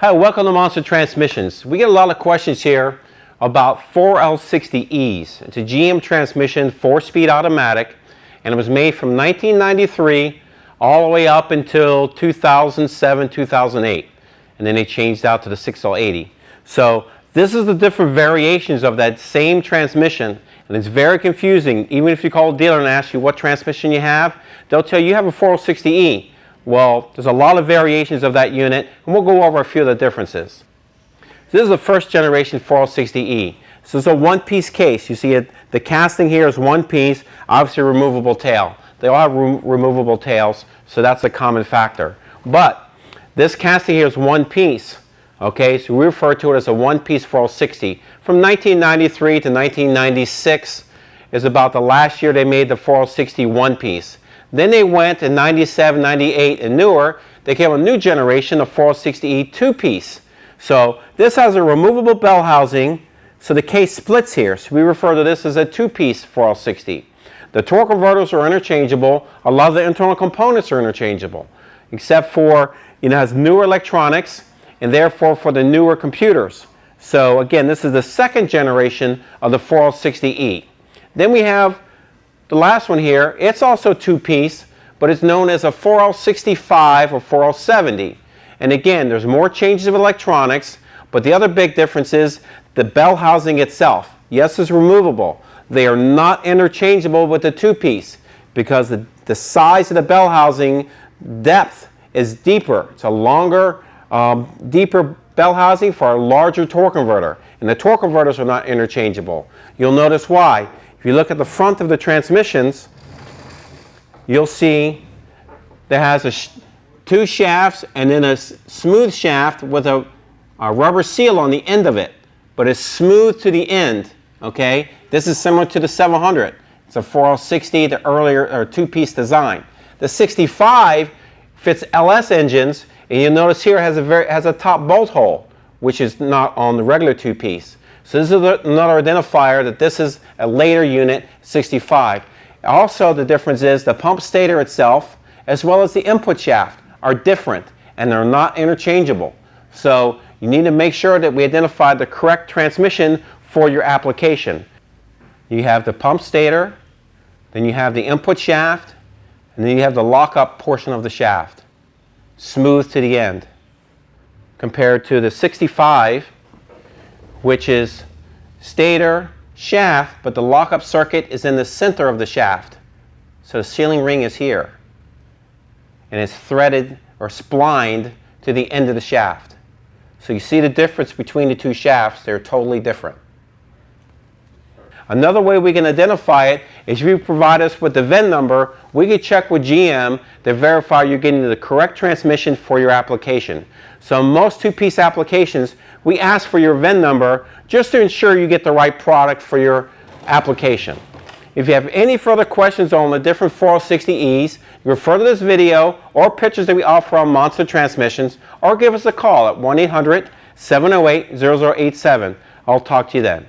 Hi, welcome to Monster Transmissions. We get a lot of questions here about 4L60Es. It's a GM transmission, 4-speed automatic, and it was made from 1993 all the way up until 2007, 2008. And then they changed out to the 6L80. So this is the different variations of that same transmission, and it's very confusing. Even if you call a dealer and ask you what transmission you have, they'll tell you have a 4L60E. Well, there's a lot of variations of that unit, and we'll go over a few of the differences. This is the first generation 4L60E. This is a one-piece case. You see it, the casting here is one piece, obviously a removable tail. They all have removable tails, so that's a common factor. But this casting here is one piece. Okay, so we refer to it as a one-piece 4L60. From 1993 to 1996 is about the last year they made the 4L60 one-piece. Then they went in 97, 98 and newer, they came a new generation of 4L60E two-piece. So this has a removable bell housing, so the case splits here. So we refer to this as a two-piece 4L60. The torque converters are interchangeable. A lot of the internal components are interchangeable, except for, it has newer electronics and therefore for the newer computers. So again, this is the second generation of the 4L60E. Then we have the last one here. It's also two-piece, but it's known as a 4L65 or 4L70. And again, there's more changes of electronics, but the other big difference is the bell housing itself. Yes, it's removable. They are not interchangeable with the two-piece because the size of the bell housing depth is deeper. It's a longer, deeper bell housing for a larger torque converter. And the torque converters are not interchangeable. You'll notice why. If you look at the front of the transmissions, you'll see that has two shafts and then a smooth shaft with a rubber seal on the end of it, but it's smooth to the end. Okay, this is similar to the 700. It's a 4L60, the earlier or two-piece design. The 65 fits LS engines, and you'll notice here it has a top bolt hole, which is not on the regular two-piece. So this is another identifier that this is a later unit, 65. Also, the difference is the pump stator itself, as well as the input shaft, are different, and they're not interchangeable. So you need to make sure that we identify the correct transmission for your application. You have the pump stator, then you have the input shaft, and then you have the lockup portion of the shaft, smooth to the end, compared to the 65, which is stator, shaft, but the lockup circuit is in the center of the shaft. So the sealing ring is here, and it's threaded or splined to the end of the shaft. So you see the difference between the two shafts. They're totally different. Another way we can identify it is if you provide us with the VIN number, we can check with GM to verify you're getting the correct transmission for your application. So in most two-piece applications, we ask for your VIN number just to ensure you get the right product for your application. If you have any further questions on the different 4L60Es, you refer to this video or pictures that we offer on Monster Transmissions, or give us a call at 1-800-708-0087. I'll talk to you then.